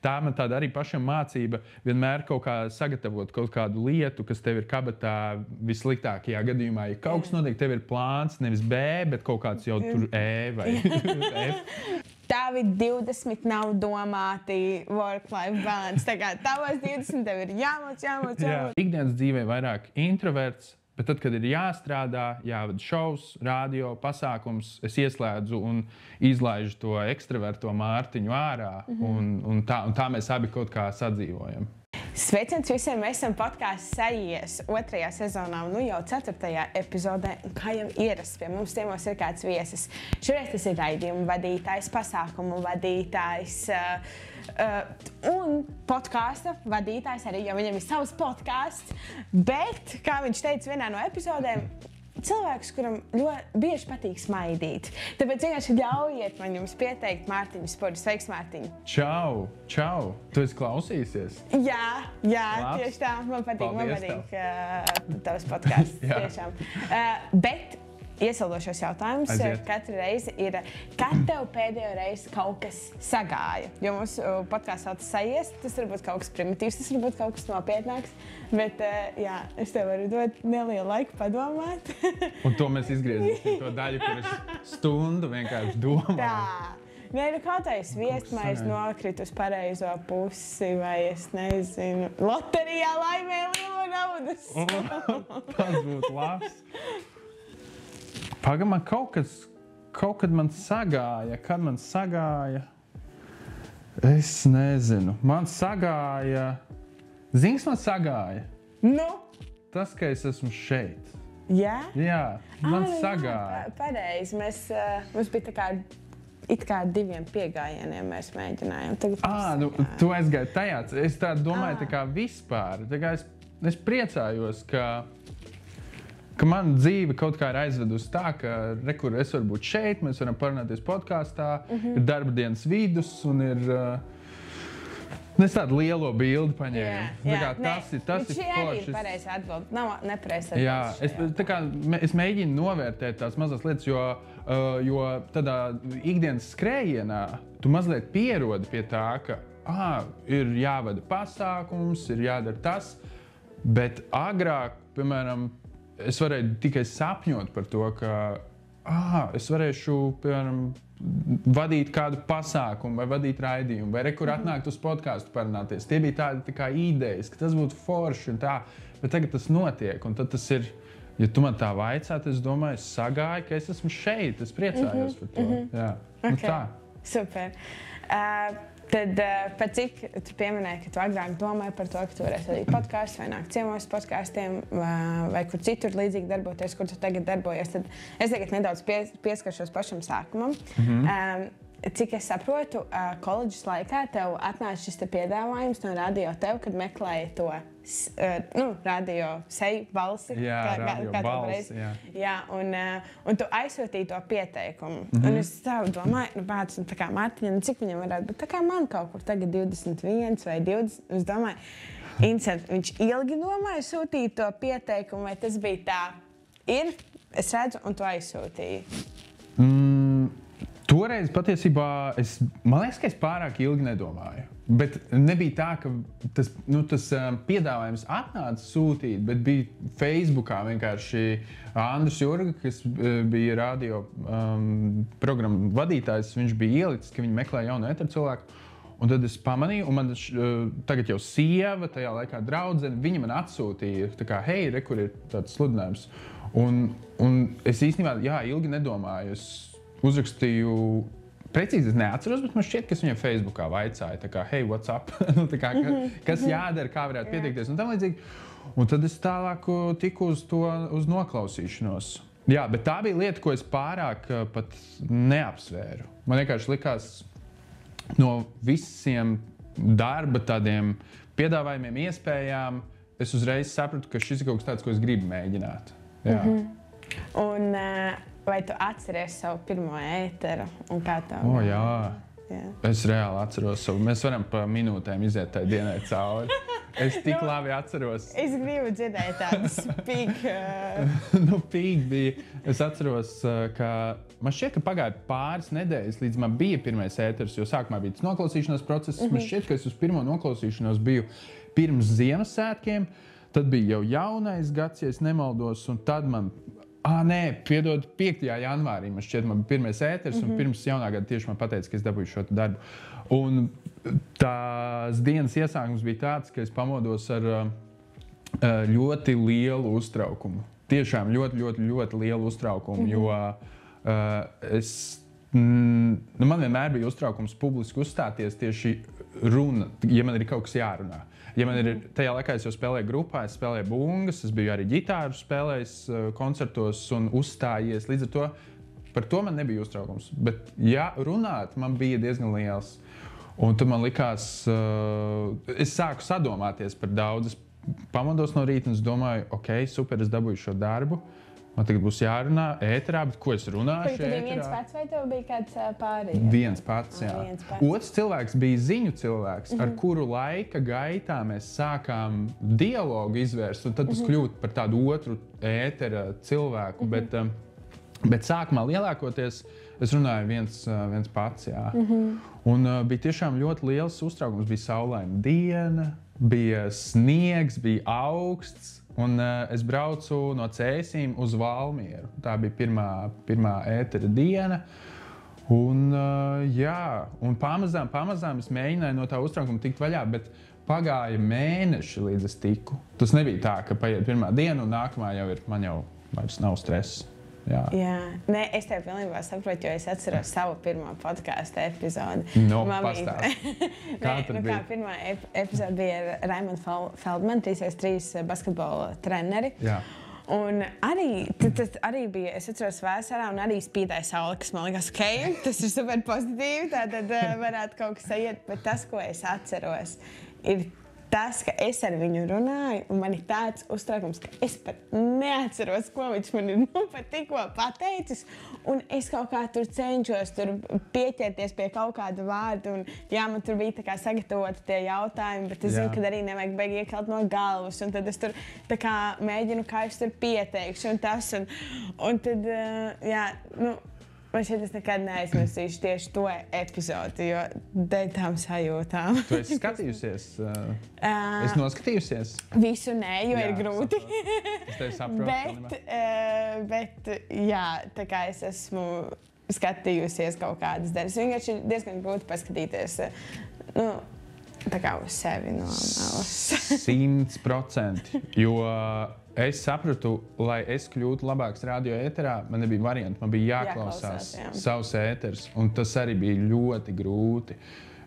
tā man tāda arī pašam mācība vienmēr kaut kā sagatavot kaut kādu lietu, kas tev ir kabatā vissliktākajā gadījumā. Ja kaut kas notiek, tev ir plāns, nevis B, bet kaut kāds jau tur E vai F. Tavi 20 nav domāti work-life balance. Tā kā tavos 20 tev ir jāmoc. Ikdienas dzīvē vairāk introverts. Bet tad, kad ir jāstrādā, jāvada šovs, radio, pasākums, es ieslēdzu un izlaižu to ekstraverto Mārtiņu ārā. Un tā mēs abi kaut kā sadzīvojam. Sveiciens visiem! Mēs esam podkāsts Sajies 2. sezonā un jau 4. epizodē. Kā jau ierasts pie mums ciemos ir kāds viesis. Šoreiz tas ir raidījuma vadītājs, pasākumu vadītājs un podkāsta vadītājs arī, jo viņam ir savs podkāsts. Bet, kā viņš teica vienā no epizodēm, cilvēks, kuram ļoti bieži patīk smaidīt. Tāpēc vienkārši ļaujiet man jums pieteikt Mārtiņu Spurdu. Sveiks, Mārtiņ! Čau! Tu esi klausīsies? Jā, tieši tā. Man patīk tavs podkāsts. Tiešām. Bet iesildošos jautājumus katru reizi ir, kad tev pēdējo reizi kaut kas sagāja? Jo mūsu podkāsts sauc Sajies, tas var būt kaut kas primitīvs, tas var būt kaut kas nopietnāks. Bet, jā, es tev varu dot nelielu laiku padomāt. Un to mēs izgriezīsim, to daļu, kur es stundu vienkārši domāju. Tā. Nē, nu kaut kā es viestmaiz nokritu uz pareizo pusi, vai es nezinu, loterijā laimē lielo naudas. Tas būtu labs. Pagamā kaut kad man sagāja, es nezinu, man sagāja, zini, kas man sagāja? Nu? Tas, ka es esmu šeit. Jā? Jā, man sagāja. Pareizi, mums bija tā kā, it kā 2 piegājieniem mēs mēģinājām. Tu aizgāji tajā, es tā domāju tā kā vispār, tā kā es priecājos, ka mana dzīve kaut kā ir aizvedusi tā, ka es varu būt šeit, mēs varam parunāties podkāstā, ir darba dienas vidus un ir... Es tādu lielo bildi paņēmu. Tas ir forši. Šī arī ir pareizi atbildi. Nav nepareizi atbildi. Jā, es mēģinu novērtēt tās mazas lietas, jo tādā ikdienas skrējienā tu mazliet pierodi pie tā, ka ir jāvada pasākums, ir jādara tas, bet agrāk, piemēram, es varēju tikai sapņot par to, ka es varēšu, piemēram, vadīt kādu pasākumu vai vadīt raidījumu, vai kur atnākt uz podkāstu parunāties. Tie bija tādi tā kā idejas, ka tas būtu forši un tā, bet tagad tas notiek. Un tad tas ir, ja tu man tā vaicā, tad es domāju, es sagāju, ka es esmu šeit, es priecājos par to. Jā. Okay. Tā. Super. Tad par cik tu pieminēji, ka tu agrāk domāji par to, ka tu varēsi vadīt podkāstus vai nākt ciemos podkāstiem vai kur citur līdzīgi darboties, kur tu tagad darbojies, tad es tagad nedaudz pieskaršos pašam sākumam. Cik es saprotu, koledžas laikā tev atnāca šis piedāvājums no radio tev, kad meklēji to radio seju balsi. Jā, radio balsi. Jā, un tu aizsūtīji to pieteikumu. Un es tā domāju, tā kā Mārtiņa, cik viņam varētu būt, tā kā man kaut kur tagad 21 vai 20. Es domāju, interesanti, viņš ilgi domāja sūtīt to pieteikumu, vai tas bija tā, es redzu, un tu aizsūtīji. Toreiz patiesībā man liekas, ka es pārāk ilgi nedomāju. Bet nebija tā, ka tas piedāvājums atnāca sūtīt, bet bija Facebookā vienkārši Andris Jurga, kas bija radio programmu vadītājs, viņš bija ielicis, ka viņi meklē jaunu eteru cilvēku. Un tad es pamanīju, un man tagad jau sieva, tajā laikā draudzene, viņa man atsūtīja, tā kā, hei, kur ir tāds sludinājums. Un es īstenībā, ilgi nedomāju. Es uzrakstīju, precīzi es neatceros, bet man šķiet, ka es viņam Facebookā vaicāju, tā kā, hey, what's up? Kas jādara, kā varētu pieteikties un tam līdzīgi. Un tad es tālāk tiku uz noklausīšanos. Jā, bet tā bija lieta, ko es pārāk pat neapsvēru. Man vienkārši likās no visiem darba tādiem piedāvājumiem, iespējām, es uzreiz sapratu, ka šis ir kaut kas tāds, ko es gribu mēģināt. Jā. Un vai tu atceries savu pirmo ēteru un kā tev? Jā. Es reāli atceros savu. Mēs varam pa minūtēm iziet tai dienai cauri. Es tik labi atceros. Es gribu dzirdēt tādas pīk. Pīk bija. Es atceros, ka man šķiet, ka pagāja pāris nedēļas, līdz man bija pirmais ēters, jo sākumā bija tas noklausīšanās process. Man šķiet, ka es uz pirmo noklausīšanos biju pirms Ziemassvētkiem. Tad bija jau jaunais gads, ja es nemaldos, un tad man... piedod, 5. janvārī man šķiet, man bija pirmais ēters, un pirms jaunā gada tieši man pateica, ka es dabūju šo darbu. Un tās dienas iesākums bija tāds, ka es pamodos ar ļoti lielu uztraukumu. Tiešām ļoti, ļoti, ļoti lielu uztraukumu, jo man vienmēr bija uztraukums publiski uzstāties tieši runa, ja man ir kaut kas jārunā. Ja man ir, tajā laikā es jau spēlēju grupā, es spēlēju bungas, es biju arī ģitāru spēlējis koncertos un uzstājies. Līdz ar to par to man nebija uztraukums. Bet, ja runāt, man bija diezgan liels. Un tad man likās, es sāku sadomāties par daudz. Es pamodos no rīta un es domāju, ok, super, es dabūju šo darbu. Man tagad būs jārunā ēterā, bet ko es runāšu ēterā? Tu biji viens pats vai tev bija kāds pārējais? Viens pats, jā. Otrs cilvēks bija ziņu cilvēks, ar kuru laika gaitā mēs sākām dialogu izvērst, un tad tas kļūt par tādu otru ētera cilvēku. Bet sākumā lielākoties es runāju viens pats, jā. Un bija tiešām ļoti liels uztraukums. Bija saulaina diena, bija sniegs, bija augsts. Un es braucu no Cēsīm uz Valmieru. Tā bija pirmā ētera diena. Un, un pamazām es mēģināju no tā uztraukuma tikt vaļā, bet pagāja mēneši, līdz es tiku. Tas nebija tā, ka paiet pirmā diena un nākamā man jau vairs nav stress. Jā. Nē, es tev pilnībā saprotu, jo es atceros savu pirmo podcastu epizodi. Pastāst. Kā tad bija? Pirmā epizode bija ar Raimondu Feldmanu, 3x3 basketbola treneri. Jā. Un arī bija, es atceros vēsarā un arī spīdēja saule, kas man likās, ok, tas ir super pozitīvi, tātad varētu kaut kas aiziet, bet tas, ko es atceros, ir tas, ka es ar viņu runāju, un man ir tāds uztraukums, ka es pat neatceros, ko viņš man ir pat tikko pateicis, un es kaut kā tur cenšos pieķerties pie kaut kāda vārda, un jā, man tur bija tā kā sagatavoti tie jautājumi, bet es zinu, ka arī nevajag beig iekalt no galvas, un tad es tur tā kā mēģinu, kā es tur pieteikšu, un tas, un tad, man šeit es nekad neaizmirsīšu tieši to epizodi, jo dēļ tām sajūtām. Tu esi skatījusies? Es noskatījusies? Visu nē, jo ir grūti. Es tevi saprotu. Bet jā, tā kā es esmu skatījusies kaut kādas daļas. Vienkārši ir diezgan grūti paskatīties, tā kā uz sevi no malas. 100%, jo es sapratu, lai es kļūtu labāks radio ēterā, man nebija varianti, man bija jāklausās savs ēters, un tas arī bija ļoti grūti,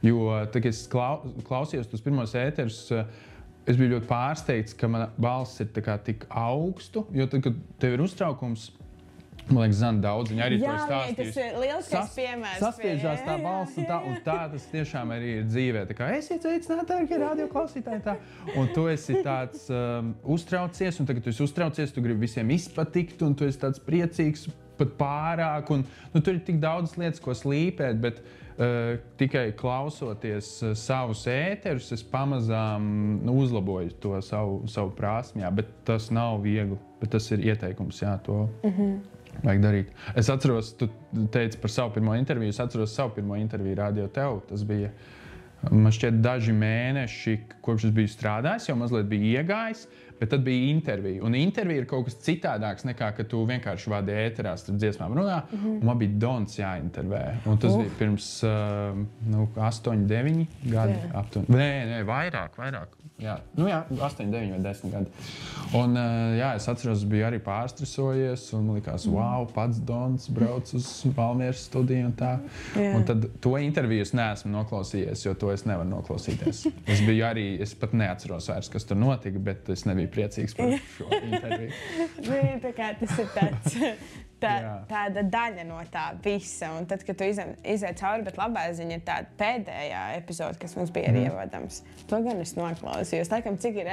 jo tad, kad es klausījos tos pirmos ēterus, es biju ļoti pārsteigts, ka mana balss ir tik augstu, jo tad, kad tev ir uztraukums, man liekas, Zana daudz, viņa arī to stāstījusi. Tas ir lieliskais piemērs. Saspiežās tā balss, un tā tas tiešām arī ir dzīvē. Tā kā esiet sveicināti, dārgie radioklausītāji, tā. Un tu esi tāds uztraucies, un tagad tu esi uztraucies, tu gribi visiem izpatikt, un tu esi tāds priecīgs pat pārāk, un tur ir tik daudz lietas, ko slīpēt, bet tikai klausoties savus ēterus, es pamazām uzlaboju to savu prasmi, jā, bet tas nav viegli, bet tas ir ieteikums, jā, to vajag darīt. Es atceros, tu teici par savu pirmo interviju, es atceros savu pirmo interviju Radio Tev, tas bija, man šķiet, daži mēneši, kopš es biju strādājis, jau mazliet bija iegājis, bet tad bija intervija. Un intervija ir kaut kas citādāks nekā, ka tu vienkārši vadi ēterā starp dziesmām runā. Un man bija Dons jāintervē. Un tas bija pirms 8, 9 gadi. Nē, vairāk. Jā, 8, 9 vai 10 gadi. Un es atceros, biju arī pārstresojies un man likās, wow, pats Dons brauc uz Valmieras studiju un tā. Un tad to interviju es neesmu noklausījies, jo to es nevaru noklausīties. Es pat neatceros vairs, kas tur notika, bet es nebiju priecīgs par šo interviju. Tā kā tas ir tāda daļa no tā visa. Un tad, kad tu iziet cauri, bet labā ziņa ir tāda pēdējā epizode, kas mums bija arī ievadams. To gan es noklausījos. Laikam, cik ir,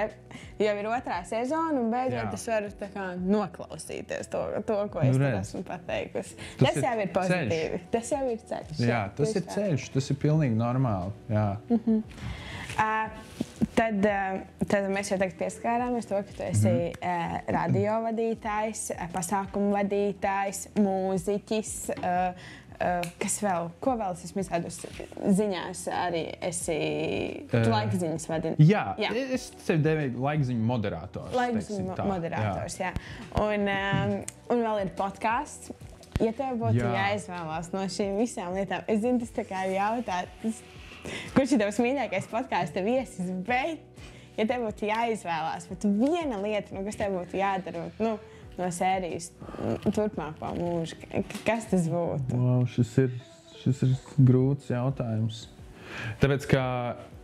jau ir 2. sezona, un beidzot es varu tā kā noklausīties to, ko es tur esmu pateikusi. Tas jau ir pozitīvi. Tas jau ir ceļš. Jā, tas ir ceļš. Tas ir pilnīgi normāli. Jā. Tad mēs jau tagad pieskārāmies to, ka tu esi radio vadītājs, pasākumu vadītājs, mūziķis. Kas vēl? Ko vēl es esmu izrādus ziņās? Arī esi laikziņas vadītājs. Jā, es sevi devēju laikziņu moderators. Laikziņu moderators, jā. Un vēl ir podcasts. Ja tev būtu jāizvēlās no šīm visām lietām, es zinu, tas tā kā ir jautāt, kurš ir tavs mīļākais podkāsta viesis, bet, ja tev būtu jāizvēlās, bet viena lieta, kas tev būtu jādara, no sērijas turpmāko mūžu, kas tas būtu? Wow, šis ir grūts jautājums. Tāpēc, ka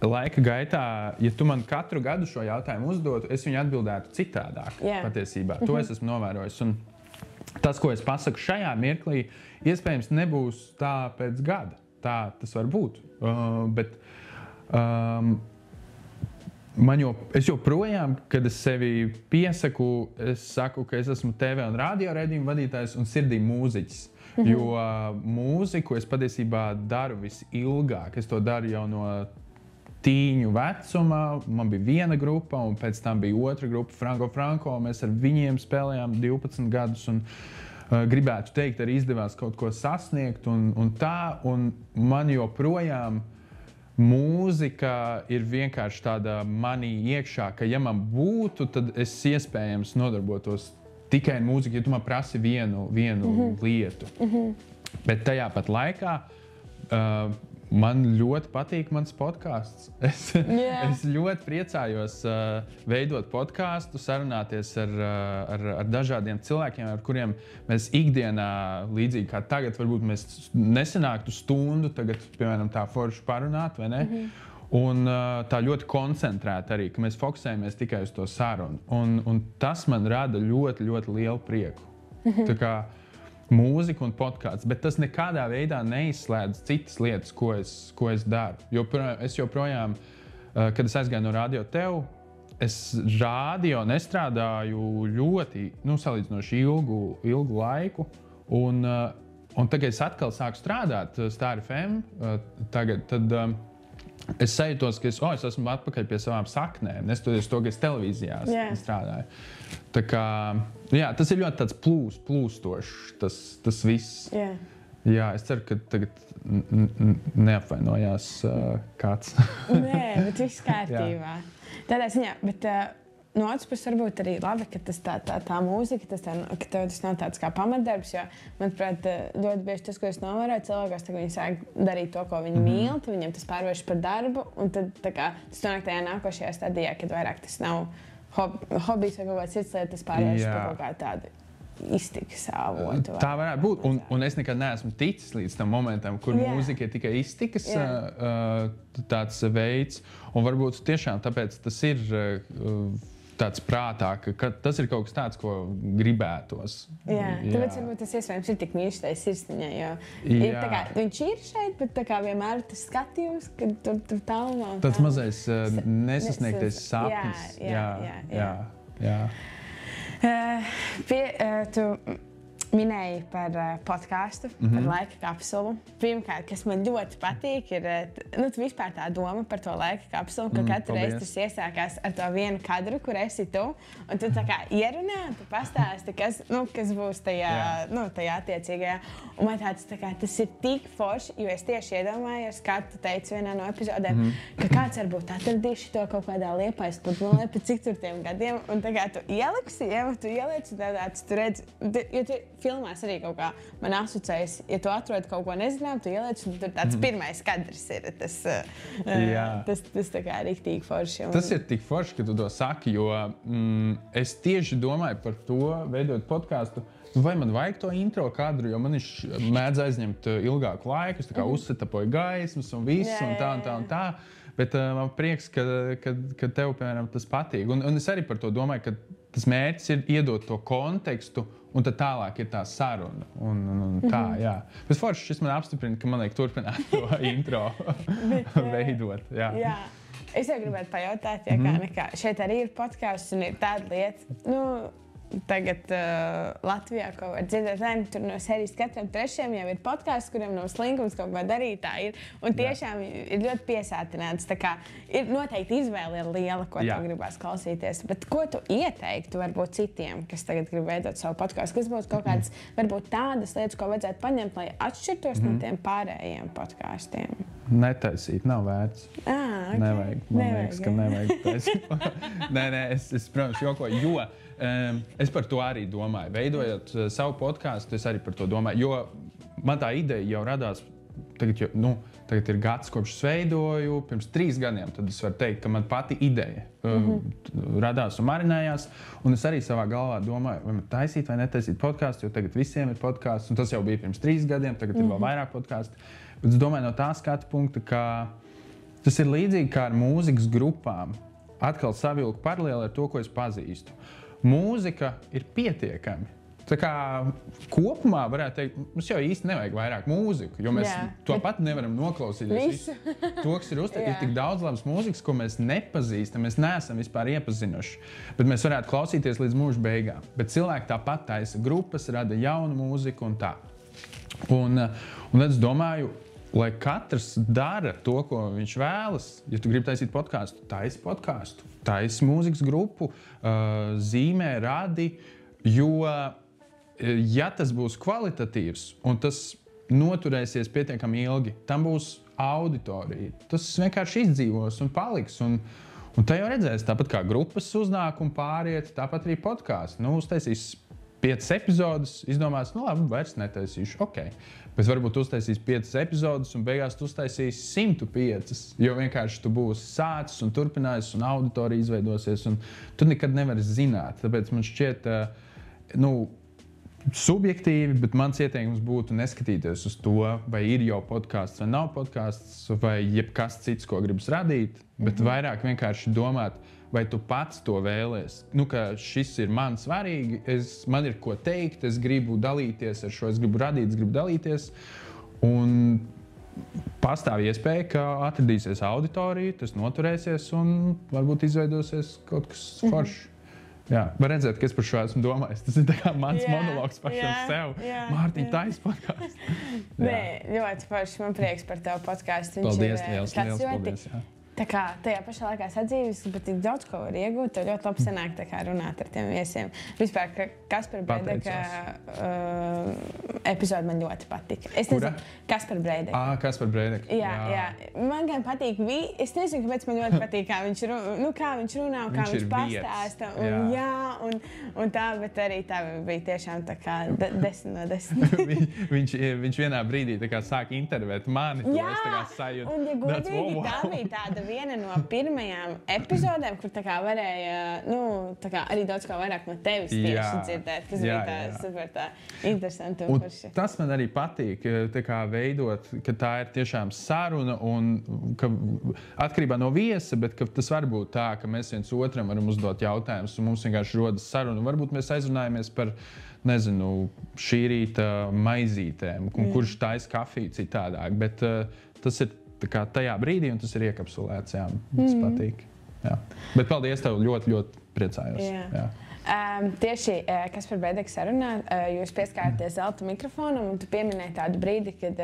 laika gaitā, ja tu man katru gadu šo jautājumu uzdotu, es viņu atbildētu citādāk patiesībā. To es esmu novērojis. Un tas, ko es pasaku šajā mirklī, iespējams nebūs tā pēc gada. Tā tas var būt. Bet es joprojām, kad es sevi piesaku, es saku, ka es esmu TV un radio raidījumu vadītājs un sirdī mūziķis. Jo mūziku es patiesībā daru visilgāk. Es to daru jau no tīņu vecuma. Man bija viena grupa, un pēc tam bija otra grupa, Franko. Mēs ar viņiem spēlējām 12 gadus. Un gribētu teikt, arī izdevās kaut ko sasniegt. Un man joprojām mūzika ir vienkārši tāda manī iekšā, ka ja man būtu, tad es iespējams nodarbotos tikai ar mūziku, ja tu man prasi vienu lietu. Bet tajā pat laikā man ļoti patīk mans podcasts. Es ļoti priecājos veidot podcastu, sarunāties ar dažādiem cilvēkiem, ar kuriem mēs ikdienā, līdzīgi kā tagad, varbūt mēs nesanāktu stundu, tagad, piemēram, tā forši parunāt, vai ne? Un tā ļoti koncentrēta arī, ka mēs fokusējamies tikai uz to sarunu. Un tas man rada ļoti, ļoti lielu prieku. Tā kā mūzika un podkāsts, bet tas nekādā veidā neizslēdz citas lietas, ko es daru. Es joprojām, kad es aizgāju no Radio Tev, es radio nestrādāju ļoti, salīdzinoši ilgu laiku. Un tagad es atkal sāku strādāt Star FM, tad es sajūtos, ka es esmu atpakaļ pie savām saknēm, neskatoties to, ka es televīzijā strādāju. Tā kā, tas ir ļoti tāds plūstošs, tas viss. Jā, es ceru, ka tagad neapvainojās kāds. Nē, bet viss kārtībā. Tādā ziņā, bet no otras puses varbūt arī labi, ka tā mūzika, ka tev tas nav tāds kā pamatdarbs, jo, manuprāt, ļoti bieži tas, ko es novēroju cilvēkos, tad viņi sāk darīt to, ko viņi mīl, tad viņiem tas pārvērš par darbu, un tad tas nonāk tajā nākošajā stadijā, kad vairāk tas nav hobijs vai kaut kāds cits lietas, tas pārvērš par kaut kā tādu iztikas avotu. Tā varētu būt, un es nekad neesmu ticis līdz tam momentam, kur mūzika ir tikai iztikas tāds veids, un varbūt tiešām tāpēc tas ir tāds prātā, ka tas ir kaut kas tāds, ko gribētos. Tāpēc varbūt tas iespējams ir tik mīļš tai sirsniņai, jo viņš ir šeit, bet tā kā vienmēr ir tas skatījums, ka tur tālumā. Tas mazais nesasniegtais sapnis. Jā. Tu minēji par podkāstu, par laika kapsulu. Pirmkārt, kas man ļoti patīk, ir vispār tā doma par to laika kapsulu, ka katru reizi tas iesākās ar to vienu kadru, kur esi tu, un tu tā kā ierunā, tu pastāsti, kas būs tajā attiecīgajā. Un man tāds, tas ir tik forši, jo es tieši iedomājos, kā tu teici vienā no epizodēm, ka kāds varbūt atradīs to kaut kādā Liepājas pludmalē pēc cik tur tiem gadiem, un tā kā tu ieliksi, tu ielieci tāds, tu redzi, jo tu filmās arī kaut kā man asociējas, ja tu atrod kaut ko nezinām, tu ieliec, un tur tāds pirmais kadrs ir. Tas tā kā riktīgi forši. Tas ir tik forši, ka tu to saki, jo es tieši domāju par to, veidot podkāstu, vai man vajag to intro kadru, jo man viņš mēdz aizņemt ilgāku laiku, es tā kā uzsetapoju gaismas un visu, un tā. Bet man prieks, ka tev, piemēram, tas patīk. Un es arī par to domāju, ka tas mērķis ir iedot to kontekstu, un tad tālāk ir tā saruna. Bet forši šis man apstiprina, ka man vajag turpināt to intro veidot. Jā. Es jau gribētu pajautāt, kā nekā. Šeit arī ir podcasts un ir tāda lieta, tagad Latvijā, ko var dzirdēt, tur no serijas katram trešajam jau ir podkāsts, kuriem nav slinkums kaut ko darīt. Tā ir. Un tiešām ir ļoti piesātināts. Tā kā ir noteikti izvēle ir liela, ko tu gribās klausīties. Bet ko tu ieteiktu varbūt citiem, kas tagad grib veidot savu podkāstu? Kas būtu kaut kādas, varbūt tādas lietas, ko vajadzētu paņemt, lai atšķirtos no tiem pārējiem podkāstiem? Netaisīt, nav vērts. Okay. Nevajag. Man liekas, ka nevajag taisīt. Nē, es protams, jokoju, jo es par to arī domāju. Veidojot savu podkāstu, es arī par to domāju, jo man tā ideja jau radās, tagad ir gads, kopš es veidoju, pirms 3 gadiem, tad es varu teikt, ka man pati ideja radās un marinējās, un es arī savā galvā domāju, vai man taisīt vai netaisīt podkāstu, jo tagad visiem ir podkāsts, un tas jau bija pirms 3 gadiem, tagad ir vēl vairāk podkāstu, bet es domāju no tā skatu punkta, ka tas ir līdzīgi kā ar mūzikas grupām, atkal savilku paralēli ar to, ko es pazīstu. Mūzika ir pietiekami. Tā kā kopumā varētu teikt, mums jau īsti nevajag vairāk mūziku, jo mēs to pat nevaram noklausīties. To, kas ir uzteikt, ir tik daudz labas mūzikas, ko mēs nepazīstam, mēs neesam vispār iepazinuši. Bet mēs varētu klausīties līdz mūža beigām. Bet cilvēki tāpat taisa grupas, rada jaunu mūziku un tā. Un es domāju, lai katrs dara to, ko viņš vēlas. Ja tu gribi taisīt podkāstu, taisi podkāstu, taisi mūzikas grupu, zīmē, radi, jo ja tas būs kvalitatīvs un tas noturēsies pietiekami ilgi, tam būs auditorija. Tas vienkārši izdzīvos un paliks. Un tā jau redzēs, tāpat kā grupas uznāk un pāriet, tāpat arī podkāsts. Uztaisīs 5 epizodes, izdomās, labi, vairs netaisīšu, ok. Bet varbūt uztaisīs 5 epizodes un beigās tu uztaisīs 105, jo vienkārši tu būsi sācis un turpinājis un auditorija izveidosies un tu nekad nevari zināt. Tāpēc man šķiet, subjektīvi, bet mans ieteikums būtu neskatīties uz to, vai ir jau podkāsts vai nav podkāsts, vai jebkas cits, ko gribas radīt, bet vairāk vienkārši domāt, vai tu pats to vēlies. Ka šis ir man svarīgi, man ir ko teikt, es gribu dalīties ar šo, es gribu radīt, es gribu dalīties. Un pastāv iespēja, ka atradīsies auditorija, tas noturēsies un varbūt izveidosies kaut kas foršs. Jā, var redzēt, ka es par šo esmu domājis. Tas ir tā kā mans monologs pašam sev. Mārtiņ, taisi podkāstu. Nē, ļoti forši. Man prieks par tavu podkāstu. Paldies, liels paldies. Tā kā tajā pašā laikā sadzīves, bet tik daudz ko var iegūt, tev ļoti labi sanāk runāt ar tiem viesiem. Vispār, ka Kaspara Breideka epizode man ļoti patika. Es nezinu, Kaspara Breideka. Kaspara Breideka. Jā. Man gan patīk, es nezinu, kāpēc man ļoti patīk, kā viņš runā un kā viņš pastāsta. Un tā, bet arī tā bija tiešām tā kā 10 no 10. Viņš vienā brīdī tā kā sāk intervēt mani, to es tā kā sajūtu. Un ja godīgi, tā bija tāda viena no pirmajām epizodēm, kur tā kā varēja, tā kā arī daudz kā vairāk no tevis tieši dzirdēt, kas bija tā super tā interesanti un forši. Tas man arī patīk, tā kā veidot, ka tā ir tiešām saruna un ka atkarībā no viesa, bet ka tas var būt tā, ka mēs viens otram varam uzdot jautājumus un mums vienkārši rodas saruna. Varbūt mēs aizrunājamies par, šī rīta maizītēm, kurš taisa kafiju citādāk, bet tas ir tā kā tajā brīdī, un tas ir iekapsulēts, tas patīk. Jā. Bet paldies tev, ļoti, ļoti priecājos. Jā. Tieši Kaspara Breideka sarunā jūs pieskārāties zelta mikrofonam, un tu pieminēji tādu brīdi, kad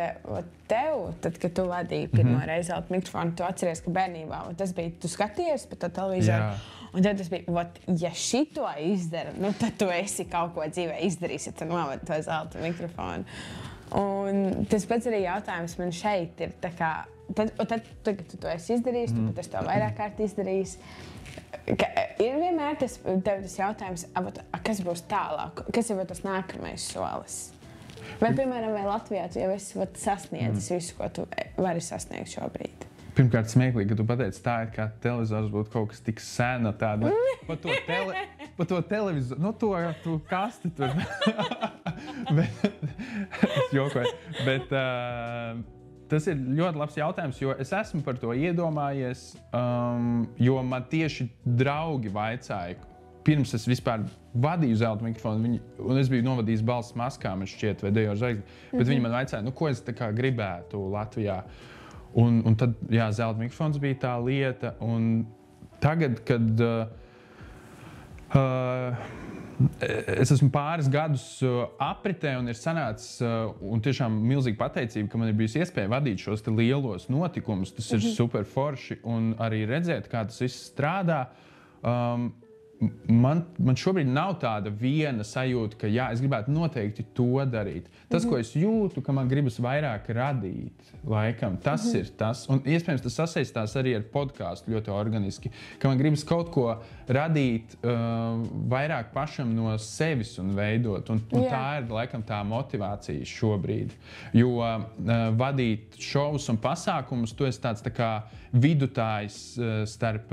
tev, tad, kad tu vadīji pirmo reizi zelta mikrofonu, tu atceries, ka bērnībā, un tas bija, tu skaties pa to televizoru, un tad tas bija, ja šito izdara, tad tu esi kaut ko dzīvē izdarījis, ja tu novadi to zelta mikrofonu. Un tas pats arī jautājums man šeit ir tā kā, tad, kad tu to esi izdarījis, tu pat esi to vairāk kārt izdarījis. Ir vienmēr tas jautājums, kas būs tālāk, kas ir tas nākamais solis? Vai, piemēram, vai Latvijā tu jau esi sasniedzis visu, ko tu vari sasniegt šobrīd? Pirmkārt, smieklīgi, ka tu pateici tā, it kā televizors būtu kaut kas tik sena tāda. Pa to televizoru, to kasti tur. Es jokoju. Bet tas ir ļoti labs jautājums, jo es esmu par to iedomājies, jo man tieši draugi vaicāja, pirms es vispār vadīju zelta mikrofonu, un es biju novadījis balss maskām, šķiet, vai Dejo zvaigzni, bet viņi man vaicāja, ko es tā kā gribētu Latvijā. Un tad, zelta mikrofons bija tā lieta, un tagad, kad Es esmu pāris gadus apritē un ir sanācis, un tiešām milzīga pateicība, ka man ir bijusi iespēja vadīt šos lielos notikumus. Tas ir super forši un arī redzēt, kā tas viss strādā. Man šobrīd nav tāda viena sajūta, ka jā, es gribētu noteikti to darīt. Tas, ko es jūtu, ka man gribas vairāk radīt, laikam, tas ir tas. Un iespējams, tas sasaistās arī ar podkāstu ļoti organiski, ka man gribas kaut ko radīt vairāk pašam no sevis un veidot. Un tā ir, laikam, tā motivācija šobrīd. Jo vadīt šovus un pasākumus, tu esi tāds tā kā vidutājs starp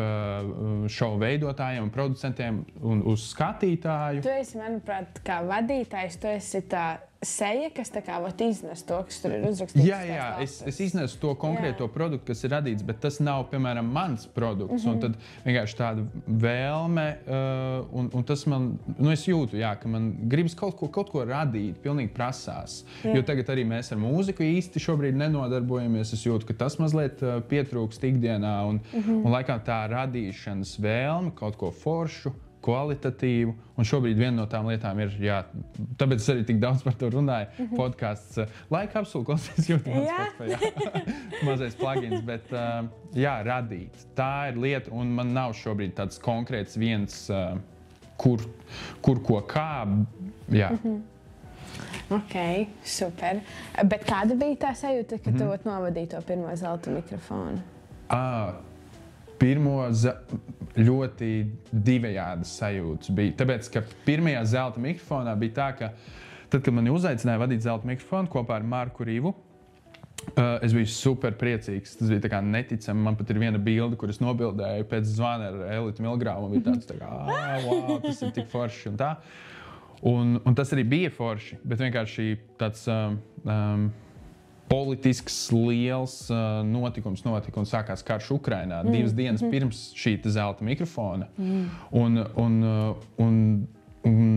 šovu veidotājiem un producentiem un uz skatītāju. Tu esi, manuprāt, kā vadītājs, tu esi tā seja, kas tā kā iznes to, kas tur ir uzrakstīts. Jā, es iznesu to konkrēto produktu, kas ir radīts, bet tas nav, piemēram, mans produkts. Un tad vienkārši tāda vēlme, un tas man, es jūtu, jā, ka man gribas kaut ko radīt, pilnīgi prasās. Jo tagad arī mēs ar mūziku īsti šobrīd nenodarbojamies. Es jūtu, ka tas mazliet pietrūkst ikdienā, un laikam tā radīšanas vēlme, kaut ko foršu, kvalitatīvu, un šobrīd viena no tām lietām ir, jā, tāpēc es arī tik daudz par to runāju, podcasts Laika kapsula, klausies YouTube, mazais plugins, bet jā, radīt. Tā ir lieta, un man nav šobrīd tāds konkrēts viens, kur ko kā, jā. Ok, super. Bet kāda bija tā sajūta, ka tu novadīji to pirmo zelta mikrofonu? Pirmo ļoti divējādas sajūtas bija. Tāpēc, ka pirmajā zelta mikrofonā bija tā, ka tad, kad mani uzaicināja vadīt zelta mikrofonu kopā ar Marku Rīvu, es biju super priecīgs. Tas bija tā kā neticami. Man pat ir viena bilde, kur es nobildēju pēc zvana ar Elitu Milgrāvu. Bija tāds tā kā, wow, tas ir tik forši un tā. Un tas arī bija forši, bet vienkārši tāds politisks liels notikums notika un sākās karš Ukrainā 2 dienas pirms šī zelta mikrofona. Un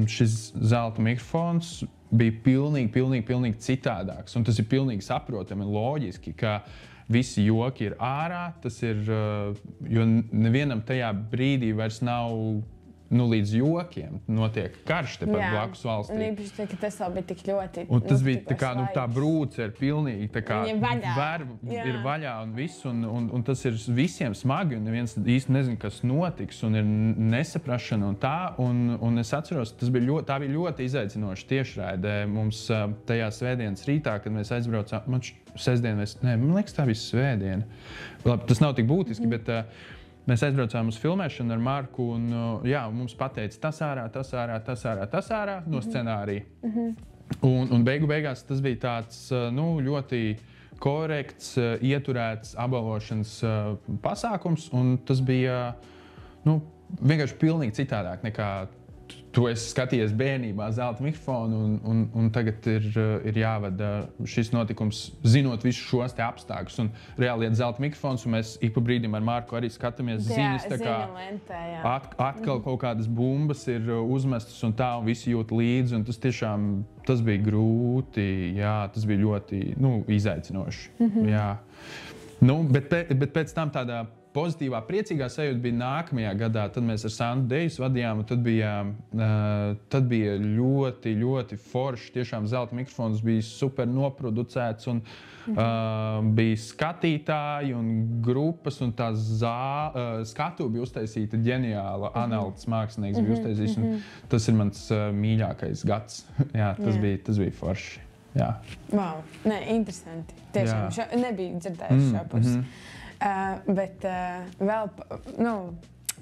šis zelta mikrofons bija pilnīgi citādāks. Un tas ir pilnīgi saprotami un loģiski, ka visi joki ir ārā. Tas ir, jo nevienam tajā brīdī vairs nav līdz jokiem notiek karš tepat blakus valstī. Un īpaši, ka tas vēl bija tik ļoti. Un tas bija tā kā, tā brūce ir pilnīgi, tā kā ir vaļā un viss, un tas ir visiem smagi, un neviens īsti nezin, kas notiks, un ir nesaprašana un tā, un es atceros, tā bija ļoti izaicinoša tiešraidē mums tajā svētdienas rītā, kad mēs aizbraucām, man liekas, tā bija svētdiena. Labi, tas nav tik būtiski, bet mēs aizbraucām uz filmēšanu ar Marku, un mums pateica tas ārā no scenārija. Un beigās tas bija tāds ļoti korekts, ieturēts apbalvošanas pasākums, un tas bija vienkārši pilnīgi citādāk nekā tu esi skatījies bērnībā zelta mikrofonu, un tagad ir jāvada šis notikums, zinot visus šos te apstākļus. Un reāli iet zelta mikrofons, un mēs ik pa brīdim ar Marku arī skatāmies ziņas, tā kā atkal kaut kādas bumbas ir uzmestas un tā, un visi jūt līdzi, un tas bija grūti, jā, tas bija ļoti, izaicinoši, jā. Bet pēc tam tādā pozitīvā, priecīgā sajūta bija nākamajā gadā. Tad mēs ar Sandu Dejus vadījām, un tad bija ļoti, ļoti forši. Tiešām zelta mikrofons bija super noproducēts, un bija skatītāji un grupas, un tā skatu bija uztaisīta ģeniāla. Analītis mākslinieks bija uztaisījis, un tas ir mans mīļākais gads. Jā, tas bija forši. Jā. Wow, interesanti. Tiešām, nebija dzirdējuši šo pusi. Bet vēl,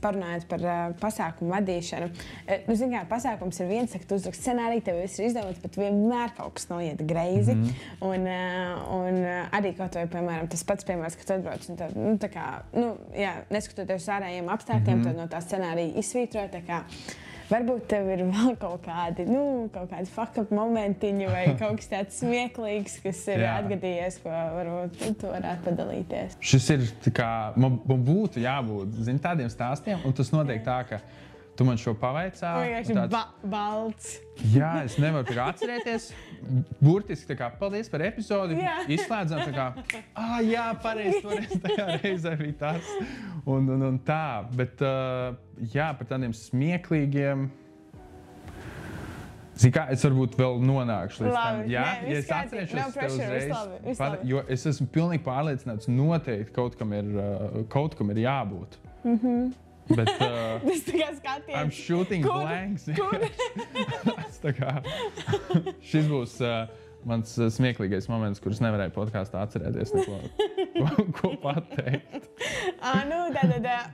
parunājot par pasākumu vadīšanu. Pasākums ir viens, ka tu uzraksti scenāriju, tev viss ir izdevies, bet vienmēr kaut kas noiet greizi. Un arī kaut vai, piemēram, tas pats piemērs, ka tu atbrauc un tad, neskatoties uz ārējiem apstākļiem, tad no tā scenārija izsvītro. Varbūt tev ir vēl kaut kādi fuck-up momentiņi vai kaut kas tāds smieklīgs, kas ir atgadījies, ko varbūt tu varētu padalīties. Šis ir tā kā, man būtu jābūt, tādiem stāstiem, un tas notiek tā, ka tu man šo pavaicā. Balts. Jā, es nevaru tā kā atcerēties. Burtiski tā kā, paldies par epizodi. Izslēdzam tā kā, jā, pareizi, toreiz tajā reizē bija tas. Un tā, bet jā, par tādiem smieklīgiem. Zini kā, es varbūt vēl nonākšu līdz tam. Labi, Jā, nē, ja viss es atcerēšos kārtībā. Nav tev pressure, uzreiz. viss labi, viss labi. Jo es esmu pilnīgi pārliecināts, noteikti kaut kam ir jābūt. Bet Tas tā kā skaties. I'm shooting blanks. Tā kā, šis būs mans smieklīgais moments, kurus nevarēju podkāstā atcerēties neko, ko pateikt.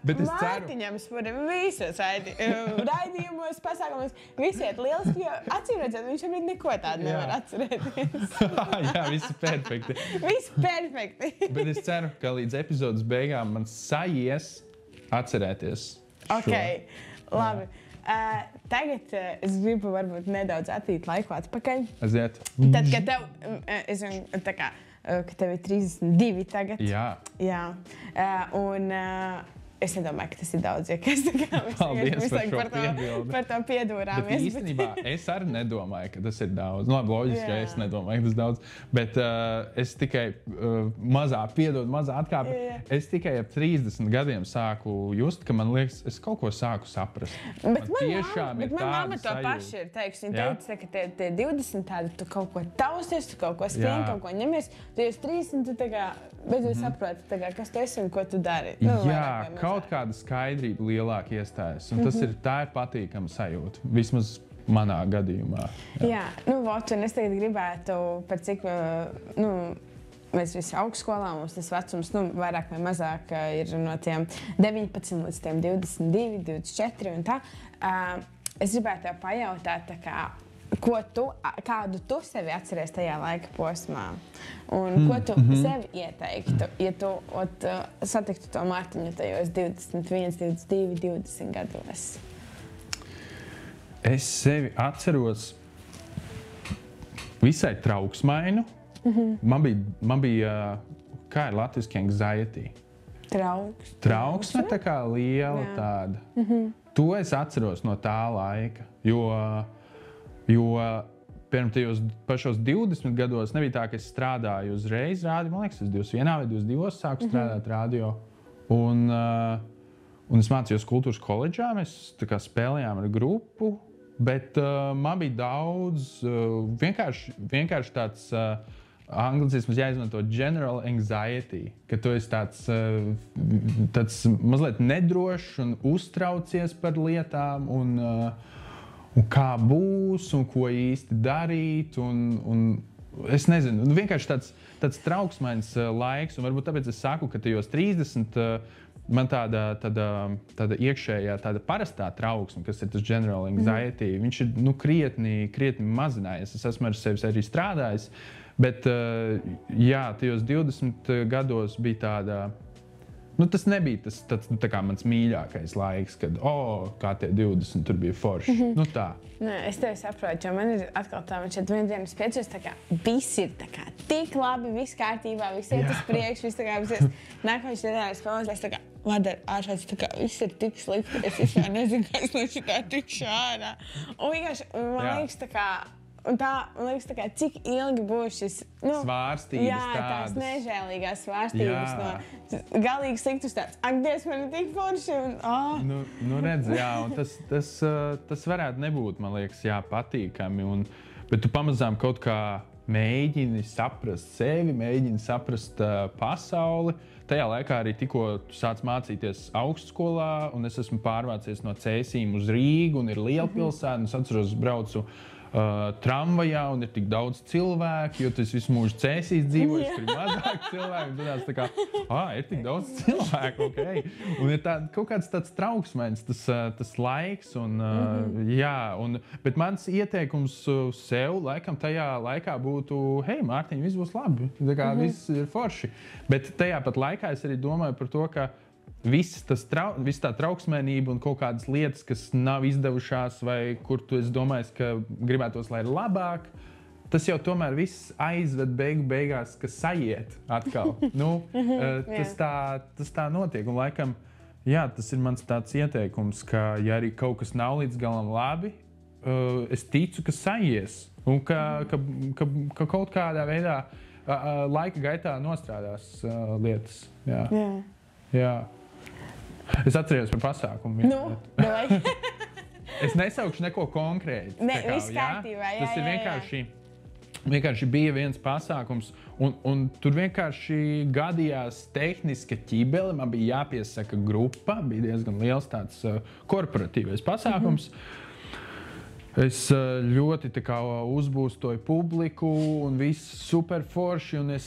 Bet es ceru, Mārtiņam Spurim visos raidījumos, pasākumos, visi iet lieliski, jo acīmredzot, viņš arī neko tādu nevar atcerēties. jā, viss perfekti. Viss perfekti. Bet es ceru, ka līdz epizodes beigām man sajies atcerēties šo. Ok, labi. Tagad es gribu varbūt nedaudz attīt laiku atpakaļ. Aiziet. Tad, kad tev, es zinu, tā kā, ka tev ir 32 tagad. Jā. Jā. Un es nedomāju, ka tas ir daudz, ja kas tā kā mēs Paldies par šo par to piedūrāmies. Bet īstenībā es arī nedomāju, ka tas ir daudz. Nu, labi, loģiski, ka es nedomāju, ka tas ir daudz. Bet es tikai mazā atkāpi. Es tikai ap 30 gadiem sāku just, ka man liekas, es kaut ko sāku saprast. Bet man mamma to paši ir teikusi. Viņa teica, ka tie 20 tādi, tu kaut ko tausies, tu kaut ko skrien, kaut ko ņemies. Tu jūs 30, tu tā kā beidzot saproti, tā kā, kas tu esi un ko tu dari. Jā, kaut kāda skaidrība lielāka iestājas. Un tā ir patīkama sajūta. Vismaz manā gadījumā. Jā, un es tagad gribētu, par cik, mēs visi augstskolā, mums tas vecums, vairāk vai mazāk ir no tiem 19 līdz tiem 22, 24 un tā. Es gribētu tev pajautāt, tā kā, kādu tu sevi atceries tajā laika posmā? Un ko tu sevi ieteiktu, ja tu satiktu to Mārtiņu tajos 21, 22, 20 gados? Es sevi atceros visai trauksmainu. Man bija, kā ir latviski, anxiety. Trauksme tā kā liela tāda. To es atceros no tā laika, jo pirms tajos pašos 20 gados nebija tā, ka es strādāju uzreiz rādio. Man liekas, es 21 vai 22 sāku strādāt rādio. Un es mācījos kultūras koledžā, mēs tā kā spēlējām ar grupu, bet man bija daudz, vienkārši tāds anglicisms jāizmanto general anxiety, ka tu esi tāds mazliet nedrošs un uztraucies par lietām un kā būs, un ko īsti darīt. Es nezinu, vienkārši tāds trauksmains laiks. Un varbūt tāpēc es saku, ka tajos 30 man tāda iekšējā, tāda parastā trauksme, kas ir tas general anxiety, viņš ir krietni mazinājies. Es esmu ar sevi arī strādājis, bet jā, tajos 20 gados bija tāda. Tas nebija tas mans mīļākais laiks, kad, kā tie 20 tur bija forši. Tā. Nē, es tevi saprotu, jo man ir atkal tā, man šeit vienas piecos, tā kā viss ir tā kā tik labi, viss kārtībā, viss iet uz priekšu, viss tā kā visies. Nākamais nedēļas pamazās tā kā, āršāds, tā kā viss ir tik slikti, es vispār nezinu, kā es no šitā tikšu ārā. Un vienkārši, man liekas, tā kā, man liekas, tā kā, cik ilgi būs šis, svārstības jā, tās nežēlīgās svārstības no galīgi sliktus tāds, ak, Dievs, man ir tik forši un, redz, jā, un tas varētu nebūt, man liekas, jā, patīkami, bet tu pamazām kaut kā mēģini saprast sevi, mēģini saprast pasauli. Tajā laikā arī tikko tu sāc mācīties augstskolā, un es esmu pārvācies no Cēsīm uz Rīgu, un ir liela pilsēta, un es atceros, braucu tramvajā, un ir tik daudz cilvēku, jo tu esi visu mūžu Cēsīs dzīvojis, tur ir mazāk cilvēku, un tad tā kā, ir tik daudz cilvēku, ok. Un ir kaut kāds tāds trauksmains, tas laiks, un jā, bet mans ieteikums sev, laikam, tajā laikā būtu, hei, Mārtiņ, viss būs labi, tā kā viss ir forši. Bet tajā pat laikā es arī domāju par to, ka viss tā trauksmēnība un kaut kādas lietas, kas nav izdevušās, vai kur tu esi domājis, ka gribētos, lai ir labāk, tas jau tomēr viss aizved beigās, ka sajiet atkal. Tas tā notiek. Un laikam, jā, tas ir mans tāds ieteikums, ka ja arī kaut kas nav līdz galam labi, es ticu, ka sajies. Un ka kaut kādā veidā laika gaitā nostrādās lietas. Jā. Es atceros par pasākumu. Es nesaukšu neko konkrēti. Ne, viss kārtībā, jā. Tas ir vienkārši bija viens pasākums, un tur vienkārši gadījās tehniska ķibele. Man bija jāpiesaka grupa, bija diezgan liels tāds korporatīvais pasākums. Es ļoti uzbūstoju publiku, un viss super forši, un es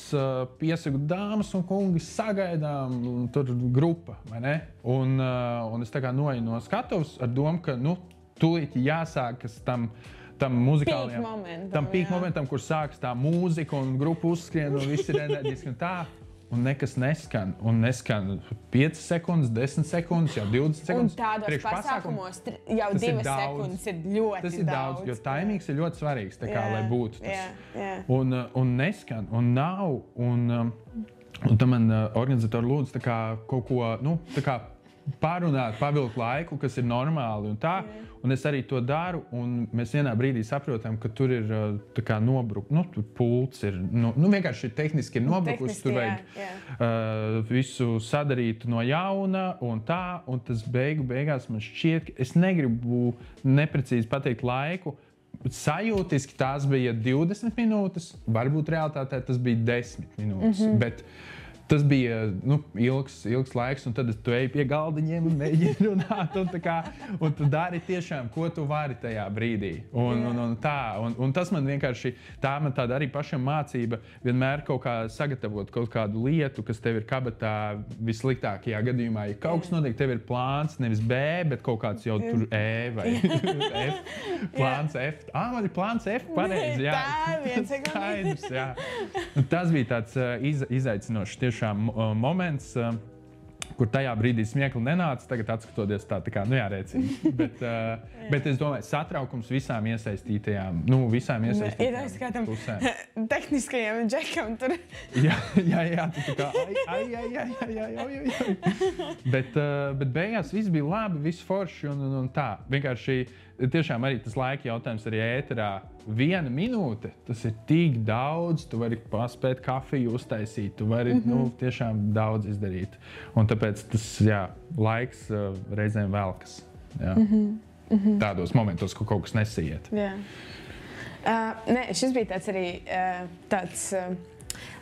piesaku dāmas un kungi sagaidām, un tur grupa, vai ne? Un es noeju no skatuves ar domu, ka, tūlīt jāsākas tam muzikālajam, tam peak momentam, kur sākas tā mūzika, un grupa uzskrien, un viss ir enerģiski un tā. Un nekas neskan. Un neskan 5 sekundes, 10 sekundes, jau 20 sekundes. Un tādos pasākumos jau 2 sekundes ir ļoti daudz. Tas ir daudz, jo taimings ir ļoti svarīgs, lai būtu tas. Un neskan, un nav. Un tad man organizatori lūdz kaut ko parunāt, pavilkt laiku, kas ir normāli un tā. Un es arī to daru, un mēs vienā brīdī saprotam, ka tur ir nobrukt, tur pults ir, vienkārši tehniski ir nobrukus, tur vajag visu sadarīt no jauna un tā, un tas beigās man šķiet, ka es negribu neprecīzi pateikt laiku, sajūtiski tās bija 20 minūtes, varbūt realitātē tas bija 10 minūtes, bet tas bija ilgs laiks, un tad tu ej pie galdiņiem un mēģini runāt, un tu dari tiešām, ko tu vari tajā brīdī. Un tas man vienkārši, tā man tāda arī pašam mācība, vienmēr kaut kā sagatavot kaut kādu lietu, kas tev ir kabatā vissliktākajā gadījumā. Ja kaut kas notiek, tev ir plāns, nevis B, bet kaut kāds jau tur E vai F. Plāns F. Man ir plāns F, pareizi, jā. Tā, viens skaidrs, jā. Tas bija tāds izaicinošs moments, kur tajā brīdī smiekli nenāca, tagad atskatoties tā kā, rēcīgi. Bet es domāju, satraukums visām iesaistītajām pusēm. Tehniskajam džekam tur. Jā, tu kā, Bet beigās viss bija labi, viss forši un tā. Vienkārši tiešām arī tas laika jautājums arī ēterā. 1 minūte, tas ir tik daudz, tu vari paspēt kafiju uztaisīt, tu vari tiešām daudz izdarīt. Un tāpēc tas, laiks reizēm velkas. Tādos momentos, kur kaut kas nesiet. Šis bija tāds arī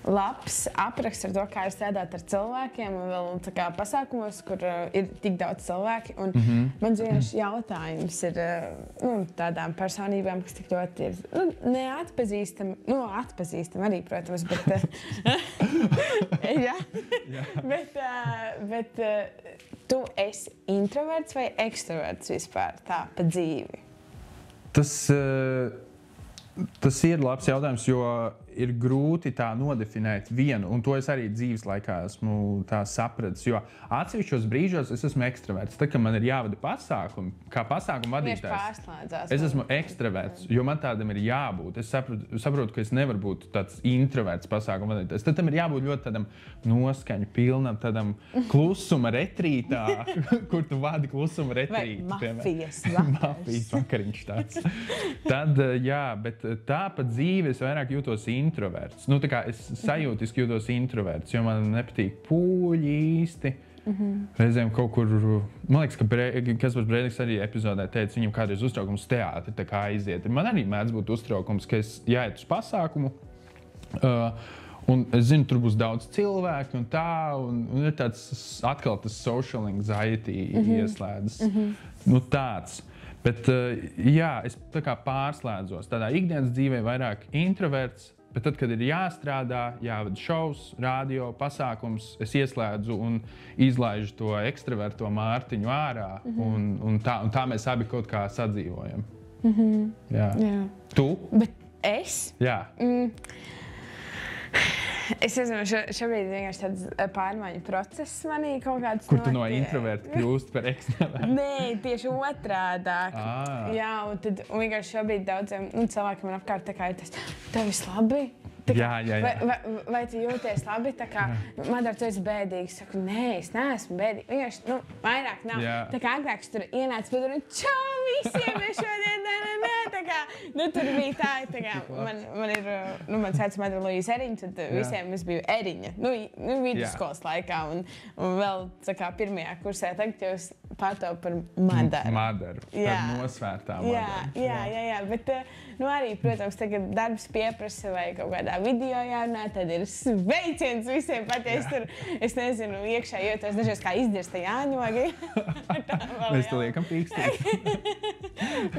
labs apraksts ar to, kā jūs strādājat ar cilvēkiem, un vēl pasākumos, kur ir tik daudz cilvēki. Man vienkārši jautājums ir tādām personībām, kas tik ļoti ir neatpazīstami, atpazīstami arī, protams, bet, bet tu esi introverts vai ekstraverts vispār tā pa dzīvi? Tas ir labs jautājums, jo ir grūti tā nodefinēt vienu, un to es arī dzīves laikā esmu tā sapratis, jo atsevišķos brīžos es esmu ekstraverts. Tad, kad man ir jāvada pasākumi, kā pasākumu vadītājs, es esmu ekstraverts, jo man tādam ir jābūt. Es saprotu, ka es nevaru būt tāds introverts pasākumu vadītājs. Tad tam ir jābūt ļoti tādam noskaņu pilnam, tādam klusuma retrītā, kur tu vadi klusuma retrītu. Vai mafijas vakariņš tāds. Tad, bet tā pa dzīvi es vairāk jūtos introverts. Es sajūtiski jūtos introverts, jo man nepatīk pūļi īsti. Reizēm kaut kur, man liekas, ka Kaspars Brēniks arī epizodē teica, viņam kādreiz uztraukums teātri tā kā aiziet. Man arī mēdz būt uztraukums, ka es jāiet uz pasākumu, un es zinu, tur būs daudz cilvēku un tā, un ir tāds atkal tas social anxiety ieslēdzas. Tāds. Bet, es tā kā pārslēdzos. Tādā ikdienas dzīvē vairāk introverts, bet tad, kad ir jāstrādā, jāvada šovs, radio, pasākums, es ieslēdzu un izlaižu to ekstraverto Mārtiņu ārā, un tā mēs abi kaut kā sadzīvojam. Jā. Tu? Bet es? Jā. Es nezinu, šobrīd vienkārši tāds pārmaiņu process manī kaut kāds Kur tu no introverta kļūst par ekstravertu? Nē, tieši otrādāk. Jā, un tad vienkārši šobrīd daudziem cilvēkiem man apkārt tā kā ir tas, tev viss labi? Jā. Vai tu jūties labi? Madara, tu esi bēdīgs. Saku, nē, es neesmu bēdīgs. Vienkārši, vairāk nav. Tā kā agrāk tur ienāca, bet tur čau visiem, es šodien, tur bija tā, man ir, man sauc Madara Luīza Eriņa, tad visiem es biju Eriņa. Vidusskolas laikā un vēl, pirmajā kursē, tagad jūs pārtaupa par madaru. Madaru, par nosvērtā madaru. Jā, bet arī, protams, tagad darbs pieprasa vai kaut kādā video jārunā, tad ir sveiciens visiem pat, ja es nezinu, iekšā jūtos dažreiz kā izdirsta jāņogi. Mēs te liekam pīkstīt.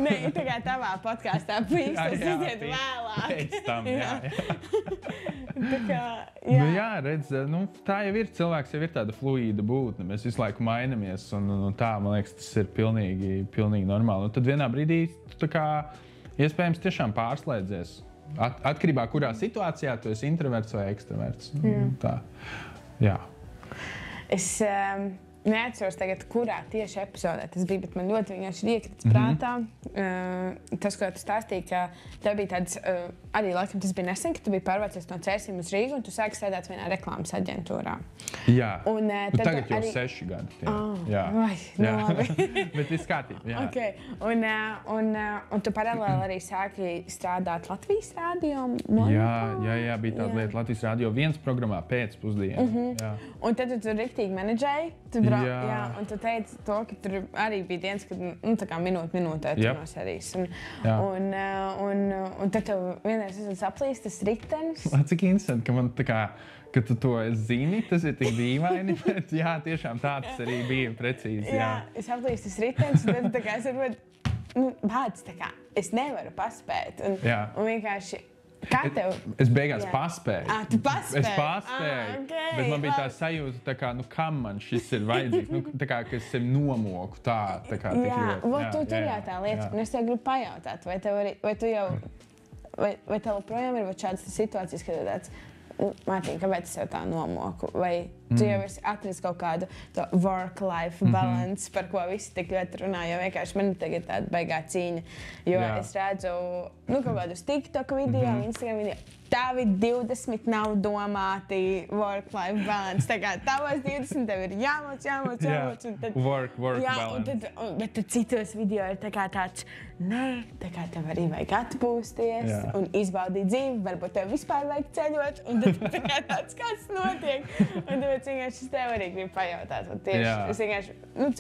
Nē, tā kā tavā podkāstā pīkstas iziet vēlāk. Pēc tam, jā. Tā kā, jā. Nu, jā, redz, tā jau ir. Cilvēks jau ir tāda fluīda būtne. Mēs visu laiku mainamies, un tā, man liekas, tas ir pilnīgi normāli. Un tad vienā brīdī tu tā kā iespējams tiešām pārslēdzies. Atkarībā, kurā situācijā tu esi introverts vai ekstraverts. Tā, jā. Es neatceros tagad, kurā tieši epizodē tas bija, bet man ļoti vienkārši ir iekritis prātā. Tas, ko tu stāstīji, ka tev bija tāds, arī laikam tas bija nesen, ka tu biji pārvācies no Cēsīm uz Rīgu, un tu sāki strādāt vienā reklāmas aģentūrā. Jā, un tagad jau 6 gadi. Jā, labi. Bet viss kārtībā, jā. Okay. Un tu paralēli arī sāki strādāt Latvijas rādio? Jā, bija tāda lieta Latvijas rādio 1 programmā pēcpusdienā. Un tad tu riktīgi menedžēji? Jā, un tu teici to, ka tur arī bija dienas, kad tā kā minūtē tu no serijas. Un tad tev vienreiz saplīst tas ritenis. Cik interesanti, ka man tā kā, ka tu to zini, tas ir tik dīvaini, bet jā, tiešām tā tas arī bija precīzi. Jā, saplīst tas ritenis, un tad tā kā es varbūt, bāc, tā kā, es nevaru paspēt. Un vienkārši... Es beigās paspēju. Tu paspēji? Es paspēju, bet man bija tā sajūta, tā kā, kam man šis ir vajadzīgs, tā kā, ka es sevi nomoku tā kā tik ļoti. Tur jau tā lieta, un es tev gribu pajautāt, vai tu jau, vai tev projām ir šādas situācijas, kad tāds, Mārtiņ, kāpēc es jau tā nomoku? Vai tu jau esi atradis kaut kādu work-life balance, par ko visi tik ļoti runā, jo vienkārši man tagad tāda baigā cīņa, jo es redzu, kaut kādus TikTok video, Instagram video, tavi 20 nav domāti work-life balance. Tā kā tavos 20 tev ir jāmoc. Work balance. Bet citos video ir tāds, nē, tā kā tev arī vajag atpūsties un izbaudīt dzīvi, varbūt tev vispār vajag ceļot, un tad tā kā tāds, kas notiek. Un tāpēc vienkārši es tev arī gribu pajautāt. Es vienkārši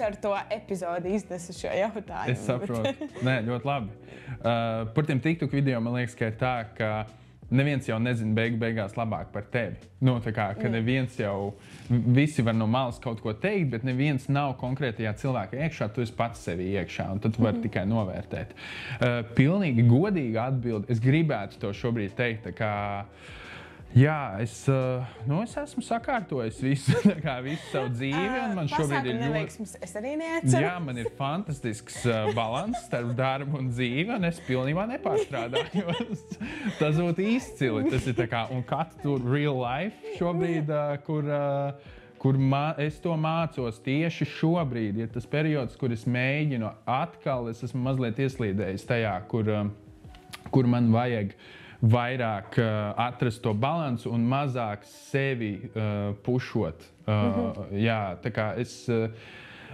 caur to epizodi iznesu šo jautājumu. Es saprotu. Nē, ļoti labi. Par tiem TikTok video man liekas, ka ir tā, ka neviens jau nezina beigās labāk par tevi. Tā kā, ka neviens jau, visi var no malas kaut ko teikt, bet neviens nav konkrētajā cilvēka iekšā, tu esi pats sevi iekšā, un tad tu vari tikai novērtēt. Pilnīgi godīga atbilde. Es gribētu to šobrīd teikt, tā kā, jā, es esmu sakārtojis visu savu dzīvi, un man šobrīd ir neveiksmes. Es arī neatceru. Jā, man ir fantastisks balans starp darbu un dzīvi, un es pilnībā nepārstrādājos. Tas būtu izcili. Tas ir tā kā, un katru real life šobrīd, kur es to mācos tieši šobrīd, ir tas periods, kur es mēģinu atkal, es esmu mazliet ieslīdējis tajā, kur man vajag vairāk atrast to balansu un mazāk sevi pušot. Jā, tā kā es...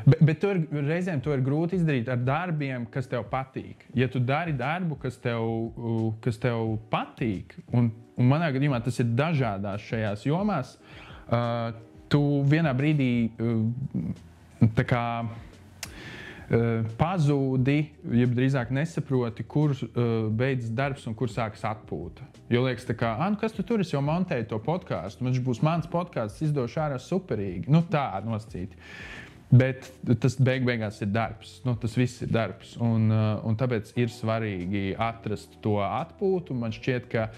Bet reizēm to ir grūti izdarīt ar darbiem, kas tev patīk. Ja tu dari darbu, kas tev patīk, un manā gadījumā tas ir dažādās šajās jomās, tu vienā brīdī tā kā pazūdi, jeb drīzāk nesaproti, kur beidzas darbs un kur sākas atpūta. Jo liekas, tā kā, kas tu tur, es jau montēju to podkāstu, man būs mans podkāsts, izdošu ārā superīgi. Tā nosacīti. Bet tas beigās ir darbs. Tas viss ir darbs. Un tāpēc ir svarīgi atrast to atpūtu. Man šķiet, ka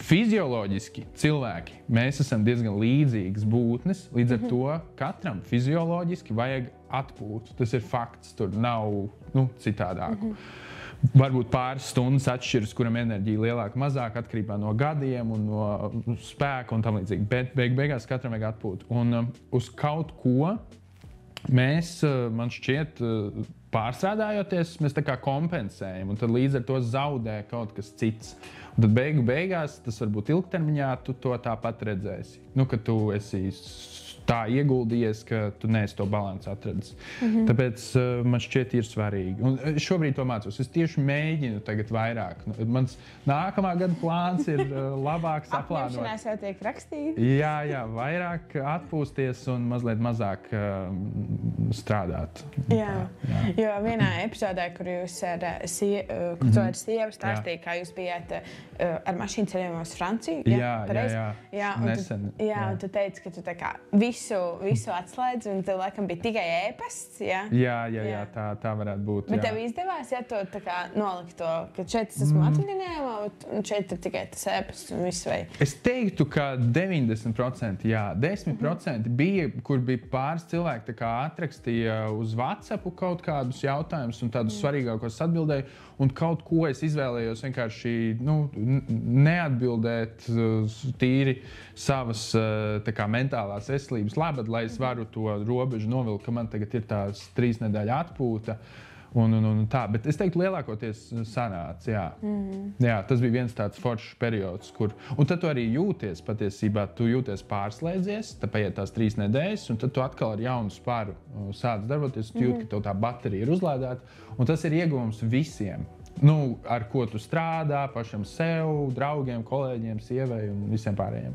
fizioloģiski cilvēki, mēs esam diezgan līdzīgas būtnes, līdz ar to katram fizioloģiski vajag atpūtu. Tas ir fakts, tur nav citādāk. Varbūt pāris stundas atšķiras, kuram enerģija lielāka, mazāk atkarībā no gadiem un no spēka un tam līdzīgi. Bet beigās katram vajag atpūtu. Un uz kaut ko mēs, man šķiet, pārstrādājoties, mēs tā kā kompensējam, un tad līdz ar to zaudē kaut kas cits. Un tad beigās, tas varbūt ilgtermiņā, tu to tāpat redzēsi. Kad tu esi tā ieguldījies, ka tu neesi to balansu atradis. Tāpēc man šķiet ir svarīgi. Un šobrīd to mācos. Es tieši mēģinu tagad vairāk. Mans nākamā gada plāns ir labāk saplānot. Apņemšanās jau tiek rakstīta. Jā, vairāk atpūsties un mazliet mazāk strādāt. Jā. Jo vienā epizodē, kur jūs ar sievu stāstīja, kā jūs bijāt ar mašīnu ceļojumā uz Franciju. Jā. Nesen. Un tu teici, ka tu tā kā visu atslēdz, un tev laikam bija tikai ēpasts. Jā, tā varētu būt. Bet tev izdevās, ja tu tā kā noliki to, ka šeit es esmu atvaļinājumā, un šeit ir tikai tas ēpasts un viss vai? Es teiktu, ka 90%, jā. 10% bija, kur bija pāris cilvēki tā kā atrakstīja uz WhatsApp kaut kādus jautājumus un tādus svarīgākos atbildēju, un kaut ko es izvēlējos vienkārši neatbildēt tīri savas tā kā mentālās veselības labad, lai es varu to robežu novilkt, ka man tagad ir tās 3 nedēļu atpūta. Un tā, bet es teiktu, lielākoties sanāca, jā. Jā, tas bija viens tāds foršs periods, kur... Un tad tu arī jūties patiesībā, tu jūties pārslēdzies, tad paiet tās 3 nedēļas, un tad tu atkal ar jaunu spāru sāc darboties, tu jūti, ka tev tā baterija ir uzlādēta, un tas ir ieguvums visiem. Ar ko tu strādā, pašam sev, draugiem, kolēģiem, sievai un visiem pārējiem.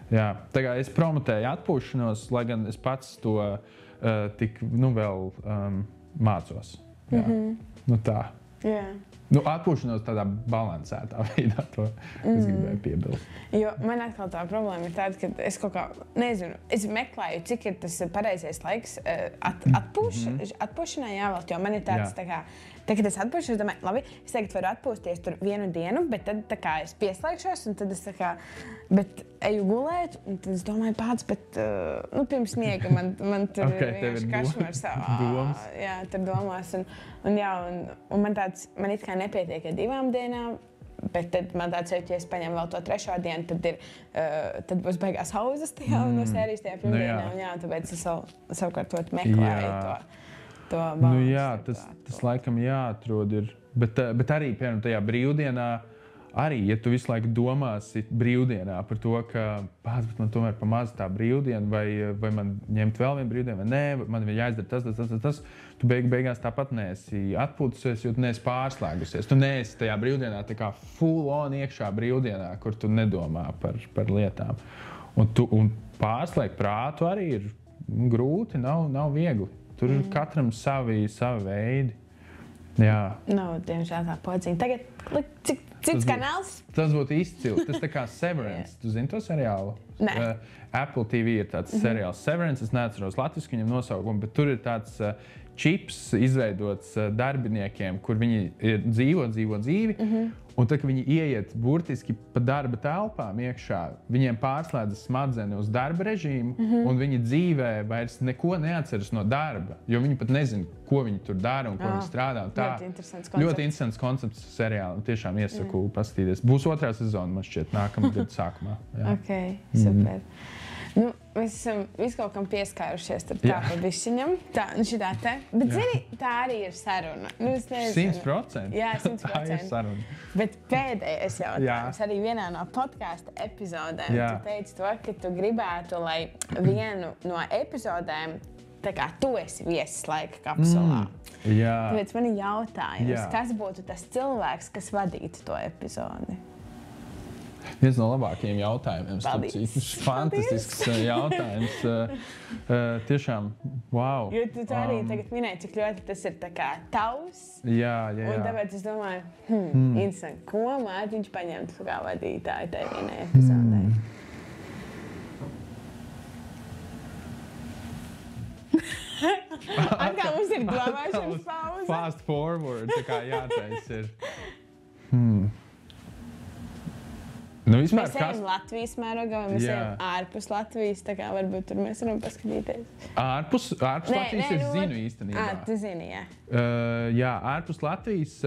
Jā. Tā kā es promotēju atpūšanos, lai gan es pats to tik, vēl mācos. Jā. Tā. Jā. Atpūšanos tādā balansētā veidā, to es gribēju piebilst. Jo man atkal tā problēma ir tāda, ka es kaut kā, nezinu, es meklēju, cik ir tas pareizais laiks atpūšanai jāvēlt, jo man ir tāds tā kā, kad es atpūšu, es domāju, labi, es tagad varu atpūsties tur 1 dienu, bet tad tā kā es pieslēgšos, un tad es tā kā, bet eju gulēt, un tad es domāju, bet, pirms miega man tur vienkārši kašmars domas. Jā, tur domās, un man it kā nepietiek ar 2 dienām, bet tad man tāds ir, ja es paņemu vēl to 3. dienu, tad būs beigās hauzas tajā no sērijas tajā pirmdienā, un tāpēc es savukārt to meklēju to balansu. Tas laikam jāatrod ir, bet arī, piemēram, tajā brīvdienā, arī, ja tu visu laiku domāsi brīvdienā par to, ka bet man tomēr pa maz tā brīvdiena, vai man ņemt vēl vienu brīvdienu, vai nē, man ir jāizdara tas, tu beigās tāpat neesi atpūtusies, jo tu neesi pārslēgusies. Tu neesi tajā brīvdienā tā kā full on iekšā brīvdienā, kur tu nedomā par lietām. Un pārslēgt prātu arī ir grūti, nav viegli. Tur ir katram savi veidi. Jā. Diemžēl tā podziņa. Tagad, cits kanāls? Tas būtu izcils. Tas tā kā Severance. Tu zini to seriālu? Nē. Apple TV ir tāds seriāls Severance. Es neatceros latviski viņam nosaukumu, bet tur ir tāds čips izveidots darbiniekiem, kur viņi dzīvo dzīvi. Un tad, kad viņi ieiet burtiski pa darba telpām iekšā, viņiem pārslēdzas smadzenes uz darba režīmu, un viņi dzīvē vairs neko neatceras no darba, jo viņi pat nezina, ko viņi tur dara un ko viņi strādā. Ļoti interesants koncepts seriālam. Tiešām iesaku paskatīties. Būs 2. sezona, man šķiet, nākamā gada sākumā. Ok, super. Mēs esam visu kaut kam pieskārušies tā pa bišķiņam. Šitā te. Bet, zini, tā arī ir saruna. 100%. Jā, 100%. Tā ir saruna. Bet pēdējais jautājums arī vienā no podkāsta epizodēm. Tu teici to, ka tu gribētu, lai vienu no epizodēm tā kā tu esi viesis laika kapsulā. Tāpēc man ir jautājums, kas būtu tas cilvēks, kas vadītu to epizodi? Viens no labākajiem jautājumiem. Fantastisks jautājums. Tiešām, wow. Jo tu arī tagad minēji, cik ļoti tas ir tā kā tavs. Jā. Un tāpēc es domāju, interesanti, ko Mārtiņš paņemtu kā vadītāju tai vienai epizodē. Atkal mums ir domāšanas pauze. Fast forward, tā kā jātais ir. Vispār, mēs ejam Latvijas mērogā, vai mēs ejam ārpus Latvijas, tā kā varbūt tur mēs varam paskatīties. Ārpus Latvijas es zinu īstenībā. Tu zini, jā. Jā, ārpus Latvijas